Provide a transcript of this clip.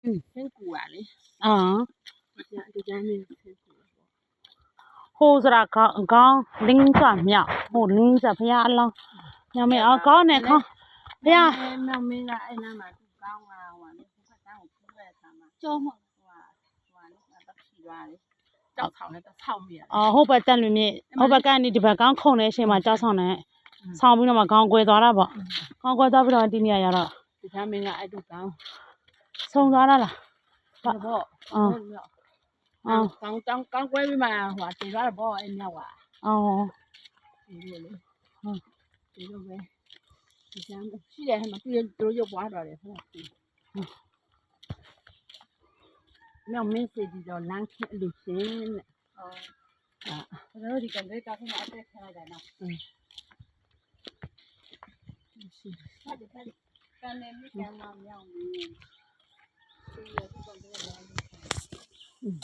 先ကူရလေ ဒီကြမ်းလေး ဟိုစရာကောင်းလင်းစွာမြောက်ဟိုလင်းစဖះအလောင်းညမေအောင်ကောင်းနေခေါဖះ မြောင်မင်းကအဲ့နားမှာသူကောင်းလာဟိုလေဘက်တန်းကိုပြည့်တဲ့အခါမှာကျောမဟိုတက်ချီသွားလေကြောက်ဆောင်နဲ့တော့ဆောက်မိရ ဟုတ်ပဲတက်လူမြင့်ဟုတ်ပဲကနေဒီဘက်ကောင်းခုံနေအချိန်မှာကြောက်ဆောင်နေဆောင်းပြီးတော့မှကောင်းကွယ်သွားတာပေါ့ကောင်းကွယ်သွားပြီးတော့ဒီနေရာရတော့ ဒီကမင်းကအဲ့တူကောင်း ဆုံသွားတာလား ဟုတ်ပေါ့ကောင်းကွဲပြီးမှဟိုတေသွားတော့ပေါ့အဲ့မြောက်က ဒီလိုလေဒီလိုပဲဒီကမ်းရှိတယ်ဟဲ့မသူတို့ရုပ်ပွားတော့တယ်ဟုတ်မြောင်မင်းစီဒီတော့လမ်းခင်းလူရှင်းနဲ့ကျွန်တော်ဒီကံလေးတာဖမှာအသက်ခံရတယ်နော်ရှိတယ်ကန်နေမိကန်မမြောင်မင်း